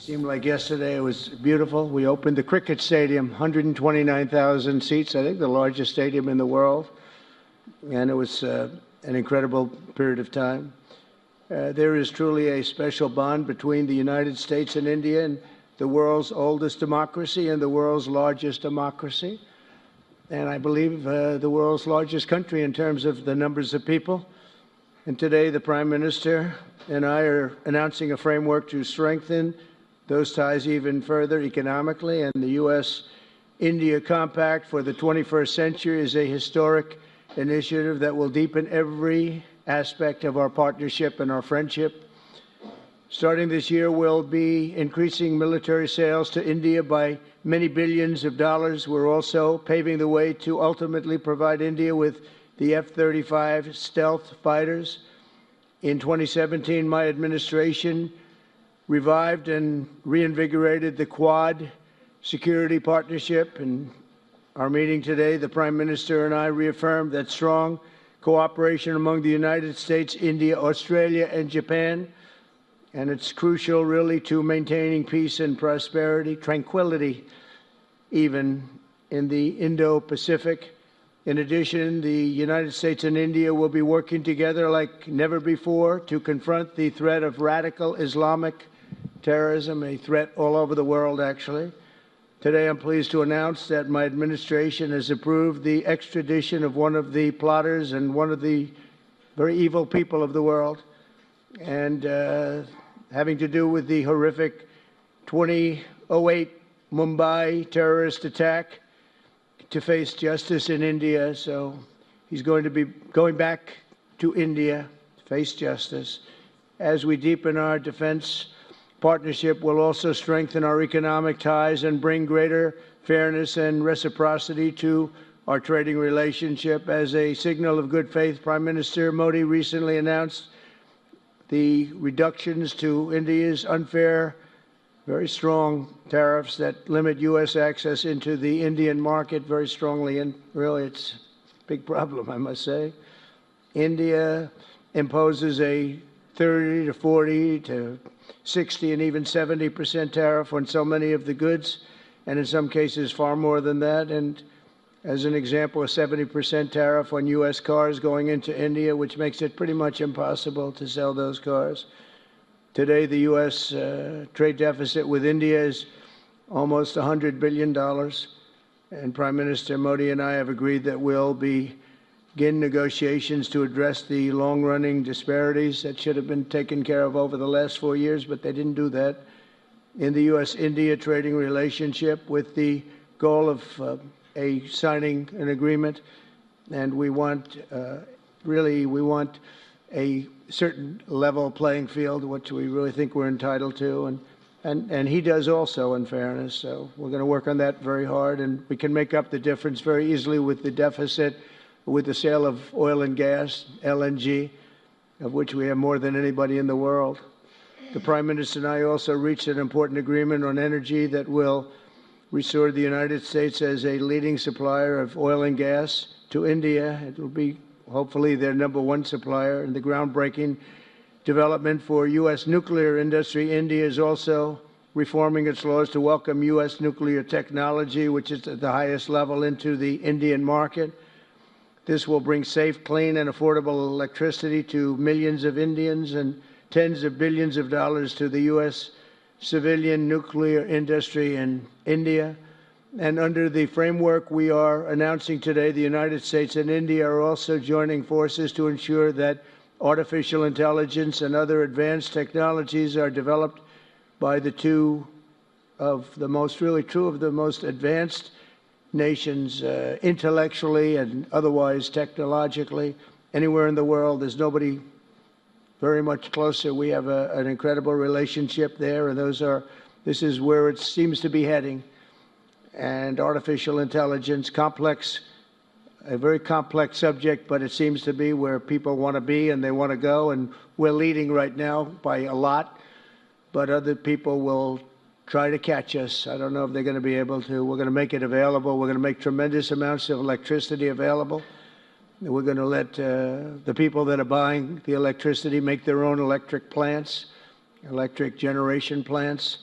Seemed like yesterday. It was beautiful. We opened the cricket stadium, 129,000 seats, I think the largest stadium in the world. And it was an incredible period of time. There is truly a special bond between the United States and India, and the world's oldest democracy and the world's largest democracy. And I believe the world's largest country in terms of the numbers of people. And today the Prime Minister and I are announcing a framework to strengthen those ties even further economically. And the U.S.-India Compact for the 21st century is a historic initiative that will deepen every aspect of our partnership and our friendship. Starting this year, we'll be increasing military sales to India by many billions of dollars. We're also paving the way to ultimately provide India with the F-35 stealth fighters. In 2017, my administration revived and reinvigorated the Quad security partnership. In our meeting today, the Prime Minister and I reaffirmed that strong cooperation among the United States, India, Australia, and Japan. And it's crucial, really, to maintaining peace and prosperity, tranquility, even in the Indo-Pacific. In addition, the United States and India will be working together like never before to confront the threat of radical Islamic terrorism, a threat all over the world, actually. Today, I'm pleased to announce that my administration has approved the extradition of one of the plotters and one of the very evil people of the world, and having to do with the horrific 2008 Mumbai terrorist attack, to face justice in India. So he's going to be going back to India to face justice. As we deepen our defense partnership, will also strengthen our economic ties and bring greater fairness and reciprocity to our trading relationship. As a signal of good faith, Prime Minister Modi recently announced the reductions to India's unfair, very strong tariffs that limit U.S. access into the Indian market very strongly. And really, it's a big problem, I must say. India imposes a 30 to 40 to 60 and even 70% tariff on so many of the goods, and in some cases far more than that. And as an example, a 70% tariff on U.S. cars going into India, which makes it pretty much impossible to sell those cars. Today, the U.S. trade deficit with India is almost $100 billion, and Prime Minister Modi and I have agreed that we'll begin negotiations to address the long-running disparities that should have been taken care of over the last 4 years, but they didn't do that, in the U.S.-India trading relationship, with the goal of signing an agreement. And we want, we want a certain level playing field, which we really think we're entitled to, and he does also, in fairness. So we're going to work on that very hard, and we can make up the difference very easily with the deficit with the sale of oil and gas, LNG, of which we have more than anybody in the world. The Prime Minister and I also reached an important agreement on energy that will restore the United States as a leading supplier of oil and gas to India. It will be hopefully their #1 supplier. In the groundbreaking development for U.S. nuclear industry, India is also reforming its laws to welcome U.S. nuclear technology, which is at the highest level, into the Indian market. This will bring safe, clean, and affordable electricity to millions of Indians and tens of billions of dollars to the U.S. civilian nuclear industry in India. And under the framework we are announcing today, the United States and India are also joining forces to ensure that artificial intelligence and other advanced technologies are developed by the two of the most advanced nations, intellectually and otherwise technologically. Anywhere in the world, there's nobody very much closer. We have an incredible relationship there, and this is where it seems to be heading. And artificial intelligence, a very complex subject, but it seems to be where people want to be and they want to go, and we're leading right now by a lot, but other people will try to catch us. I don't know if they're going to be able to. We're going to make it available. We're going to make tremendous amounts of electricity available. We're going to let the people that are buying the electricity make their own electric plants, electric generation plants.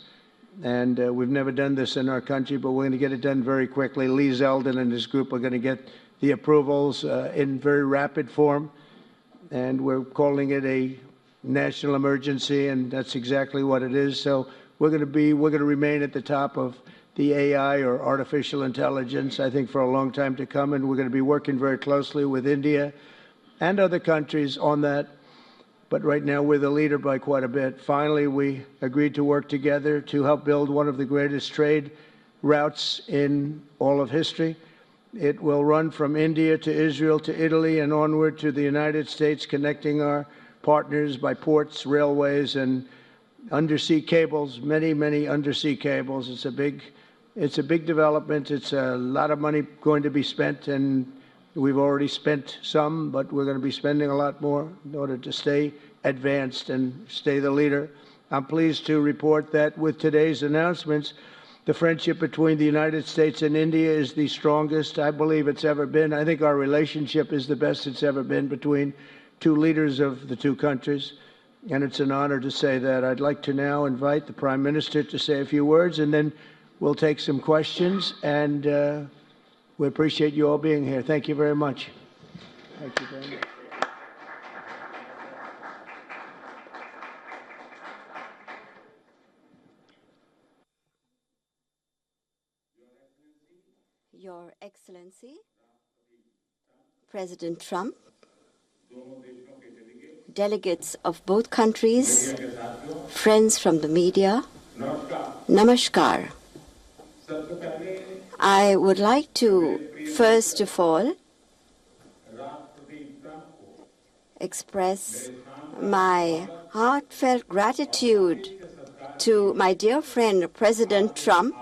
And we've never done this in our country, but we're going to get it done very quickly. Lee Zeldin and his group are going to get the approvals in very rapid form. And we're calling it a national emergency, and that's exactly what it is. So we're going to remain at the top of the AI, or artificial intelligence, I think, for a long time to come, and we're going to be working very closely with India and other countries on that. But right now, we're the leader by quite a bit. Finally, we agreed to work together to help build one of the greatest trade routes in all of history. It will run from India to Israel to Italy and onward to the United States, connecting our partners by ports, railways, and undersea cables, many, many undersea cables. It's a big development. It's a lot of money going to be spent, and we've already spent some, but we're going to be spending a lot more in order to stay advanced and stay the leader. I'm pleased to report that with today's announcements, the friendship between the United States and India is the strongest I believe it's ever been. I think our relationship is the best it's ever been between two leaders of the two countries, and it's an honor to say that. I'd like to now invite the Prime Minister to say a few words, and then we'll take some questions, and we appreciate you all being here. Thank you very much. Thank you very much. Your Excellency, President Trump, delegates of both countries, friends from the media, Namaskar. I would like to, first of all, express my heartfelt gratitude to my dear friend, President Trump,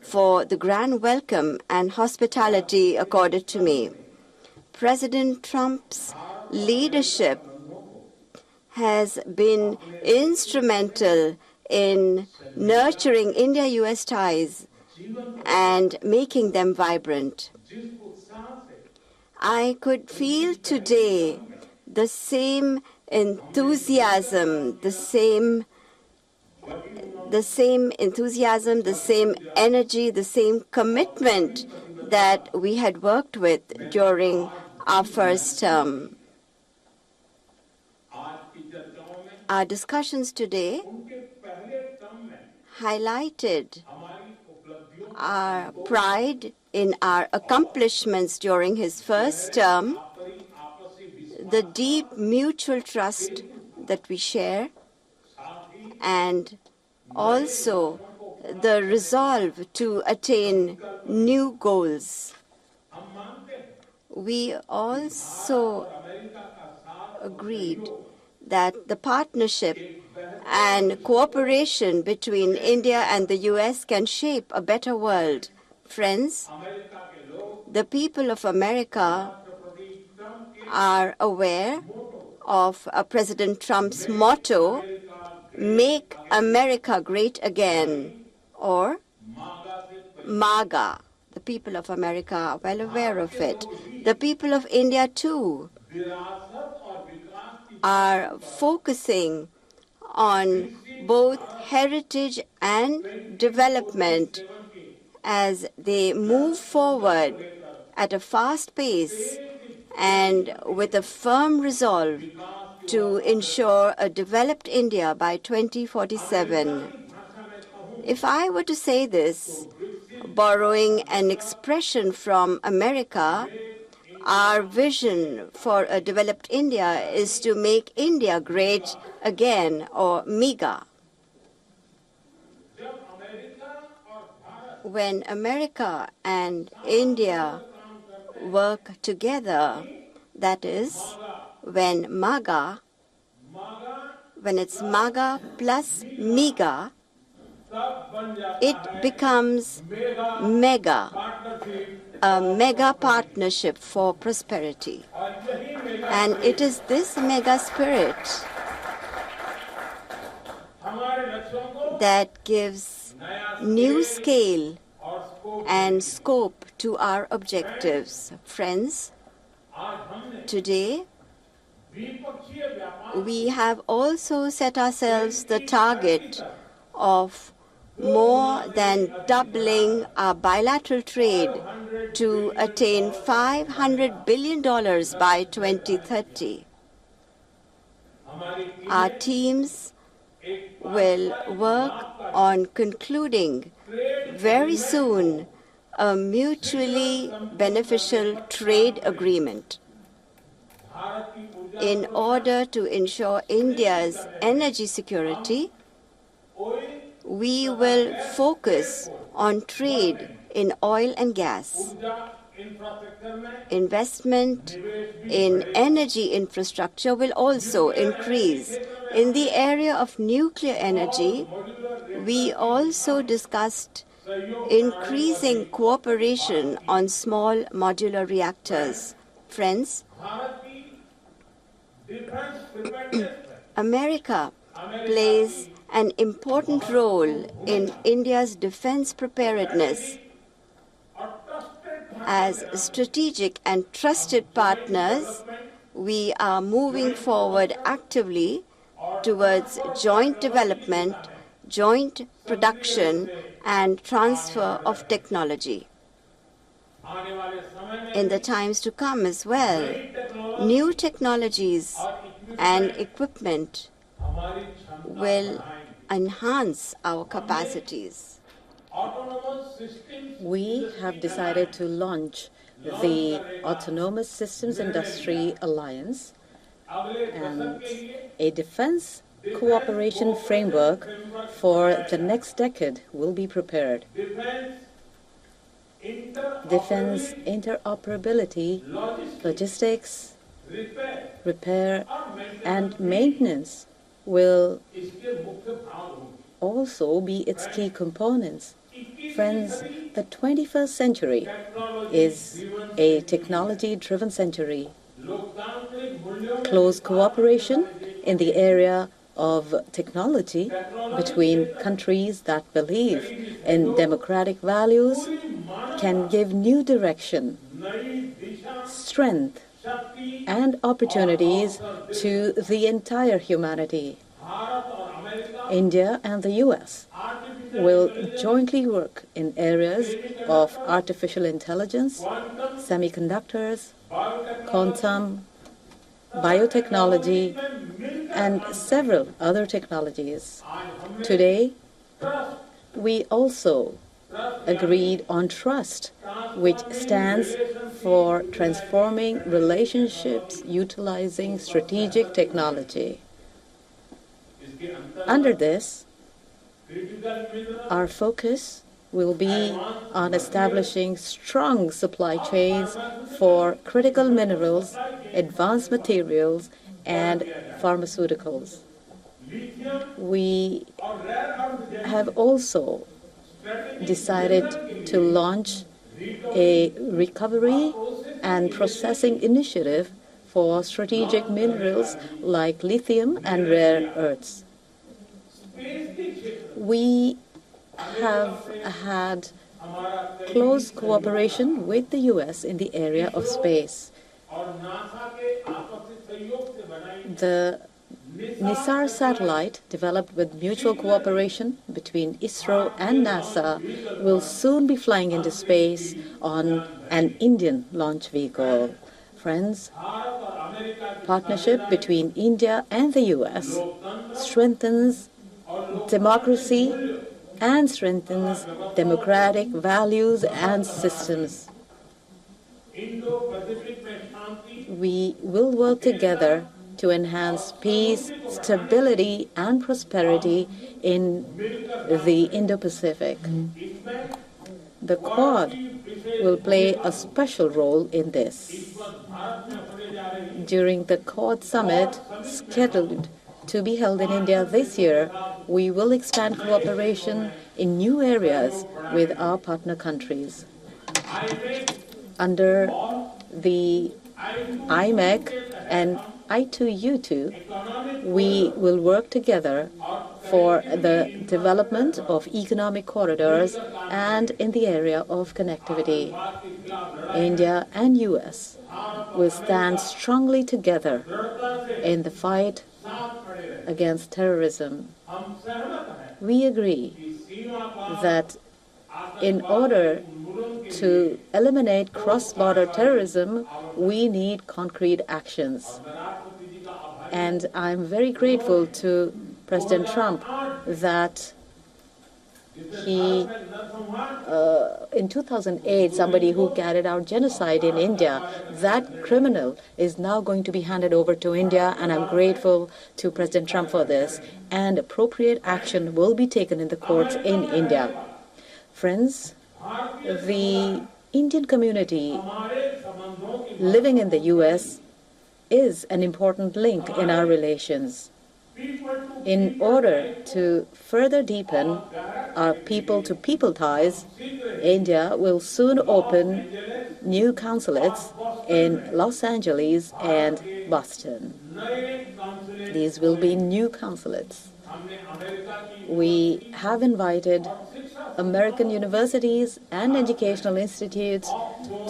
for the grand welcome and hospitality accorded to me. President Trump's leadership has been instrumental in nurturing India-US ties and making them vibrant. I could feel today the same enthusiasm, the same enthusiasm, the same energy, the same commitment that we had worked with during our first term. Our discussions today highlighted our pride in our accomplishments during his first term, the deep mutual trust that we share, and also the resolve to attain new goals. We also agreed that the partnership and cooperation between India and the US can shape a better world. Friends, the people of America are aware of President Trump's motto, "Make America Great Again," or MAGA. The people of America are well aware of it. The people of India, too, are focusing on both heritage and development as they move forward at a fast pace and with a firm resolve to ensure a developed India by 2047. If I were to say this, borrowing an expression from America, our vision for a developed India is to make India great again, or MIGA. When America and India work together, that is, when it's MAGA plus MIGA, it becomes MEGA, a mega partnership for prosperity. And it is this mega spirit that gives new scale and scope to our objectives. Friends, today we have also set ourselves the target of more than doubling our bilateral trade to attain $500 billion by 2030. Our teams will work on concluding very soon a mutually beneficial trade agreement in order to ensure India's energy security. We will focus on trade in oil and gas. Investment in energy infrastructure will also increase. In the area of nuclear energy, we also discussed increasing cooperation on small modular reactors. Friends, America plays an important role in India's defense preparedness. As strategic and trusted partners, we are moving forward actively towards joint development, joint production, and transfer of technology. In the times to come as well, new technologies and equipment will enhance our capacities. We have decided to launch the Autonomous Systems Industry Alliance, and a defense cooperation framework for the next decade will be prepared. Defense interoperability, logistics, repair, and maintenance will also be its key components. Friends, the 21st century is a technology-driven century. Close cooperation in the area of technology between countries that believe in democratic values can give new direction, strength, and opportunities to the entire humanity. India and the US will jointly work in areas of artificial intelligence, semiconductors, quantum, biotechnology, and several other technologies. Today, we also agreed on trust, which stands for transforming relationships utilizing strategic technology. Under this, our focus will be on establishing strong supply chains for critical minerals, advanced materials, and pharmaceuticals. We have also decided to launch a recovery and processing initiative for strategic minerals like lithium and rare earths. We have had close cooperation with the US in the area of space. The NISAR satellite, developed with mutual cooperation between ISRO and NASA, will soon be flying into space on an Indian launch vehicle. Friends, partnership between India and the US strengthens democracy and strengthens democratic values and systems. We will work together to enhance peace, stability, and prosperity in the Indo-Pacific. The Quad will play a special role in this. During the Quad Summit, scheduled to be held in India this year, we will expand cooperation in new areas with our partner countries. Under the IMEC and I2U2, we will work together for the development of economic corridors and in the area of connectivity. India and US will stand strongly together in the fight against terrorism. We agree that in order to eliminate cross-border terrorism, we need concrete actions. And I'm very grateful to President Trump that he, in 2008, somebody who carried out genocide in India, that criminal is now going to be handed over to India, and I'm grateful to President Trump for this. And appropriate action will be taken in the courts in India. Friends, the Indian community living in the U.S. is an important link in our relations. In order to further deepen our people-to-people ties, India will soon open new consulates in Los Angeles and Boston. These will be new consulates. We have invited American universities and educational institutes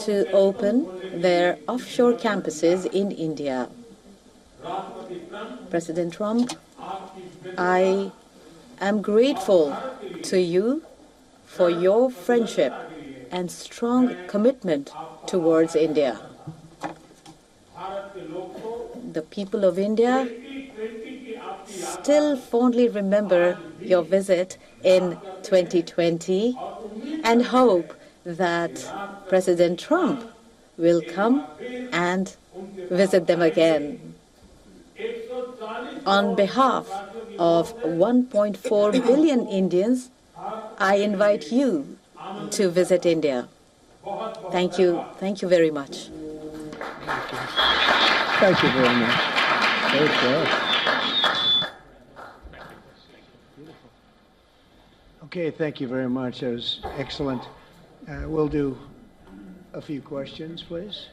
to open their offshore campuses in India. President Trump, I am grateful to you for your friendship and strong commitment towards India. The people of India still fondly remember your visit in 2020 and hope that President Trump will come and visit them again. On behalf of 1.4 billion Indians, I invite you to visit India. Thank you. Thank you very much. Thank you very much. Okay, thank you very much. That was excellent. We'll do a few questions, please.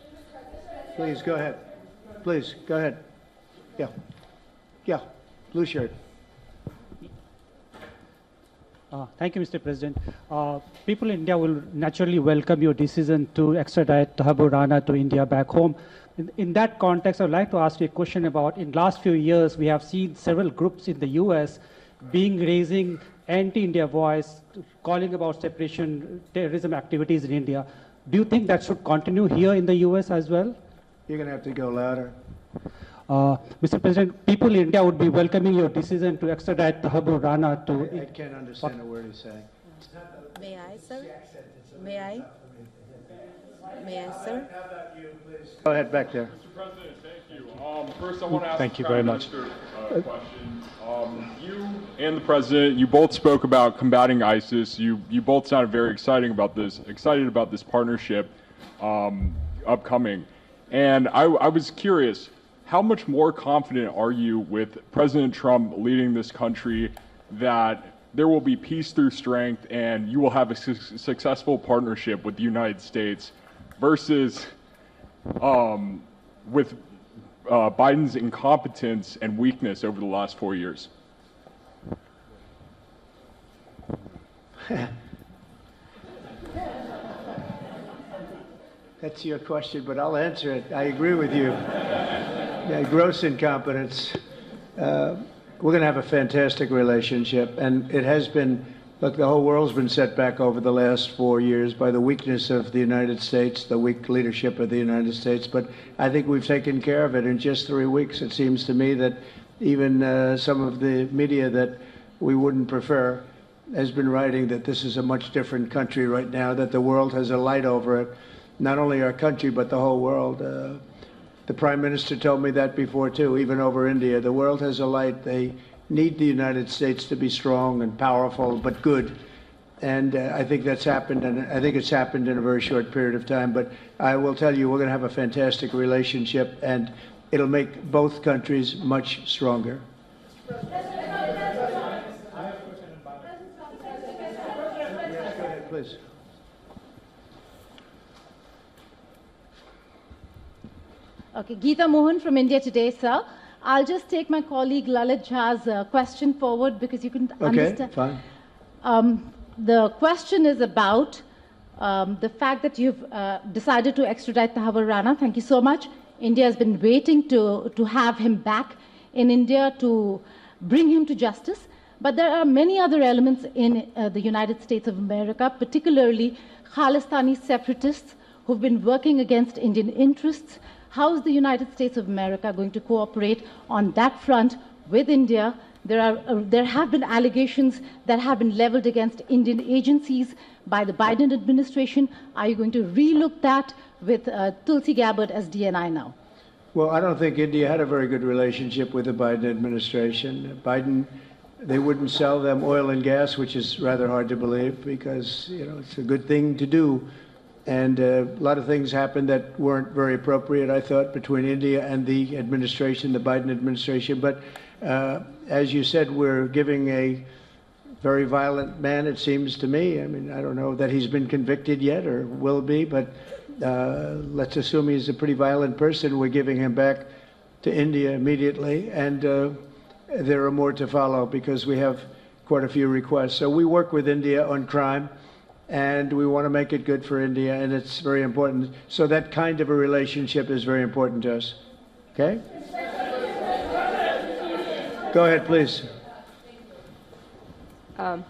Please, go ahead. Please, go ahead. Yeah. Yeah, blue shirt. Thank you, Mr. President. People in India will naturally welcome your decision to extradite Thakur Rana to India back home. In that context, I would like to ask you a question about, in last few years, we have seen several groups in the U.S. raising anti-India voice, calling about separation, terrorism activities in India. Do you think that should continue here in the U.S. as well? You're going to have to go louder. Mr. President, people in India would be welcoming your decision to extradite Thakur Rana to... I can't understand a word he's saying. May I, sir? May I? May I, sir? Go ahead, back there. Mr. President, thank you. First, I want to ask Thank you very much. a question. You and the President, you both spoke about combating ISIS. You both sounded very excited about this partnership upcoming. And I was curious, how much more confident are you with President Trump leading this country that there will be peace through strength and you will have a successful partnership with the United States versus with Biden's incompetence and weakness over the last 4 years? That's your question, but I'll answer it. I agree with you. Yeah, gross incompetence. We're going to have a fantastic relationship, and it has been, look, the whole world's been set back over the last 4 years by the weakness of the United States, the weak leadership of the United States, but I think we've taken care of it in just 3 weeks. It seems to me that even some of the media that we wouldn't prefer has been writing that this is a much different country right now, that the world has a light over it, not only our country, but the whole world. The Prime Minister told me that before, too, even over India. The world has a light. They need the United States to be strong and powerful, but good. And I think that's happened, and I think it's happened in a very short period of time. But I will tell you, we're going to have a fantastic relationship, and it'll make both countries much stronger. Please. Okay, Geeta Mohan from India Today, sir. I'll just take my colleague Lalit Jha's question forward because you can understand. Okay, fine. The question is about the fact that you've decided to extradite Thakur Rana. Thank you so much. India has been waiting to have him back in India to bring him to justice. But there are many other elements in the United States of America, particularly Khalistani separatists who've been working against Indian interests. How is the United States of America going to cooperate on that front with India? There have been allegations that have been leveled against Indian agencies by the Biden administration. Are you going to relook that with Tulsi Gabbard as DNI now? Well, I don't think India had a very good relationship with the Biden administration. They wouldn't sell them oil and gas, which is rather hard to believe because, it's a good thing to do. And a lot of things happened that weren't very appropriate, I thought, between India and the administration, the Biden administration. But as you said, we're giving a very violent man, it seems to me. I mean, I don't know that he's been convicted yet or will be, but let's assume he's a pretty violent person. We're giving him back to India immediately. And there are more to follow because we have quite a few requests. So we work with India on crime. And we want to make it good for India, and it's very important. So that kind of a relationship is very important to us. Okay? Go ahead, please. Go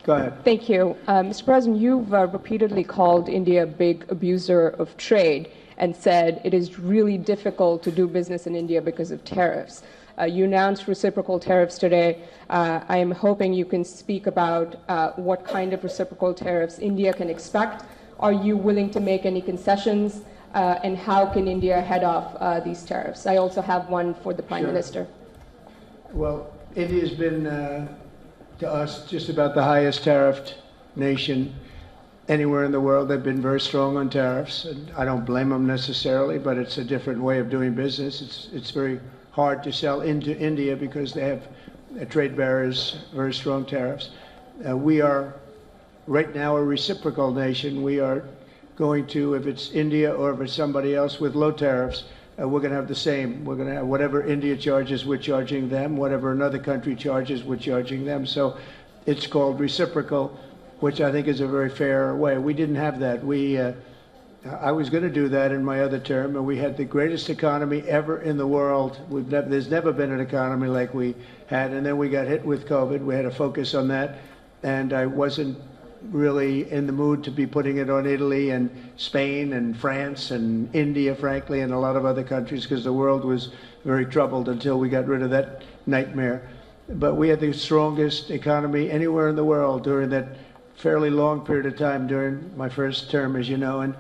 ahead. Thank you. Mr. President, you've repeatedly called India a big abuser of trade and said it is really difficult to do business in India because of tariffs. You announced reciprocal tariffs today. I am hoping you can speak about what kind of reciprocal tariffs India can expect. Are you willing to make any concessions? And how can India head off these tariffs? I also have one for the Prime Minister. Well, India's been, to us, just about the highest tariffed nation anywhere in the world. They've been very strong on tariffs. And I don't blame them necessarily, but it's a different way of doing business. It's very hard to sell into India because they have trade barriers, very strong tariffs. We are right now a reciprocal nation. We are going to, if it's India or if it's somebody else with low tariffs, we're going to have the same. We're going to have whatever India charges, we're charging them. Whatever another country charges, we're charging them. So it's called reciprocal, which I think is a very fair way. We didn't have that. I was going to do that in my other term, and we had the greatest economy ever in the world. There's never been an economy like we had, and then we got hit with COVID. We had to focus on that, and I wasn't really in the mood to be putting it on Italy and Spain and France and India, frankly, and a lot of other countries, because the world was very troubled until we got rid of that nightmare. But we had the strongest economy anywhere in the world during that fairly long period of time during my first term, as you know, and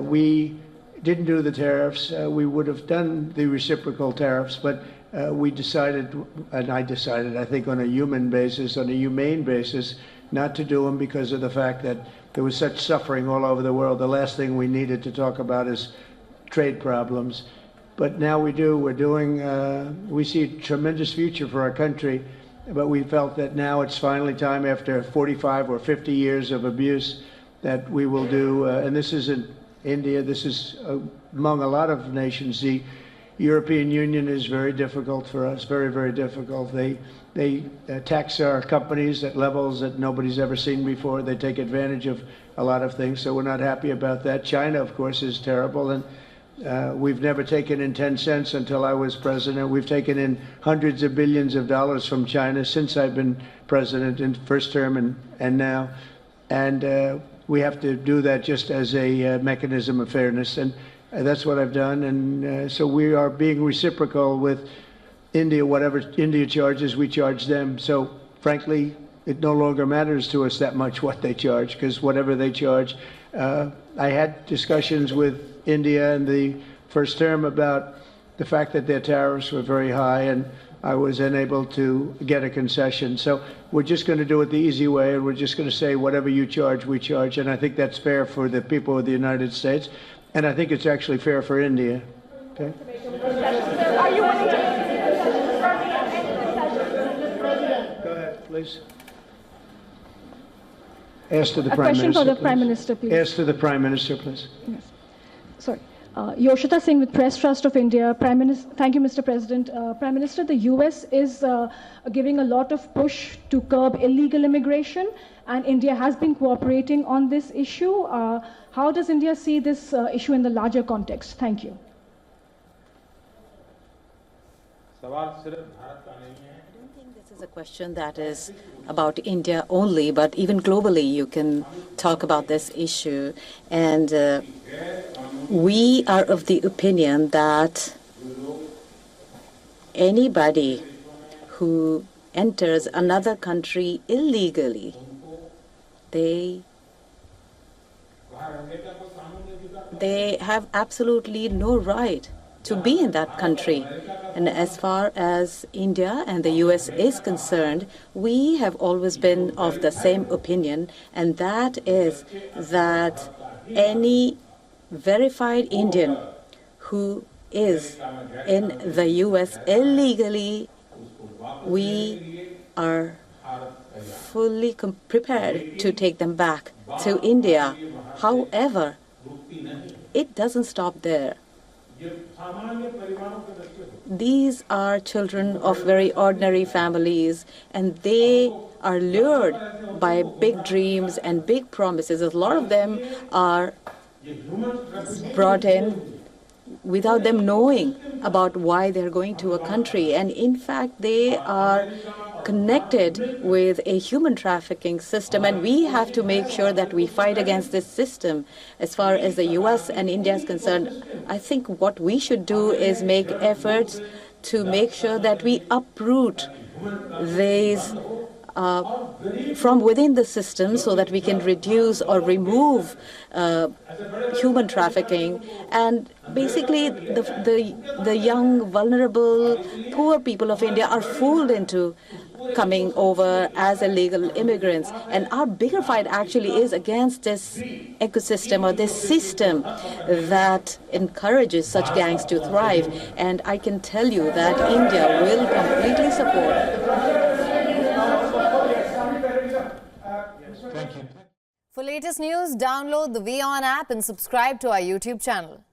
we didn't do the tariffs. We would have done the reciprocal tariffs, but we decided, and I decided, I think on a human basis, on a humane basis, not to do them because of the fact that there was such suffering all over the world. The last thing we needed to talk about is trade problems. But now we do. We're doing, we see a tremendous future for our country, but we felt that now it's finally time, after 45 or 50 years of abuse, that we will do, and this isn't India, this is among a lot of nations. The European Union is very difficult for us, very, very difficult. They tax our companies at levels that nobody's ever seen before. They take advantage of a lot of things, so we're not happy about that. China, of course, is terrible, and we've never taken in 10 cents until I was president. We've taken in hundreds of billions of dollars from China since I've been president in first term and now. And we have to do that just as a mechanism of fairness. And that's what I've done. And so we are being reciprocal with India. Whatever India charges, we charge them. So frankly, it no longer matters to us that much what they charge, because whatever they charge, I had discussions with India in the first term about the fact that their tariffs were very high, and I was unable to get a concession. So we're just going to do it the easy way, and we're just going to say whatever you charge, we charge. And I think that's fair for the people of the United States, and I think it's actually fair for India. Okay? Are you willing to make any concessions? Go ahead, please. Ask to the A Prime question Minister, for the please. Prime Minister, please. Ask to the Prime Minister, please. Yes. Sorry. Yoshita Singh with Press Trust of India. Prime Minister, thank you, Mr. President. Prime Minister, the U.S. is giving a lot of push to curb illegal immigration, and India has been cooperating on this issue. How does India see this issue in the larger context? Thank you. I don't think this is a question that is about India only, but even globally you can talk about this issue. And we are of the opinion that anybody who enters another country illegally, they have absolutely no right to be in that country. And as far as India and the US is concerned, we have always been of the same opinion, and that is that any verified Indian who is in the US illegally, we are fully prepared to take them back to India. However, it doesn't stop there. These are children of very ordinary families, and they are lured by big dreams and big promises. A lot of them are brought in without them knowing about why they're going to a country. And in fact, they are connected with a human trafficking system, and we have to make sure that we fight against this system. As far as the US and India is concerned, I think what we should do is make efforts to make sure that we uproot these from within the system so that we can reduce or remove human trafficking. And basically the young, vulnerable, poor people of India are fooled into coming over as illegal immigrants. And our bigger fight actually is against this ecosystem or this system that encourages such gangs to thrive. And I can tell you that India will completely support. For latest news, download the WION app and subscribe to our YouTube channel.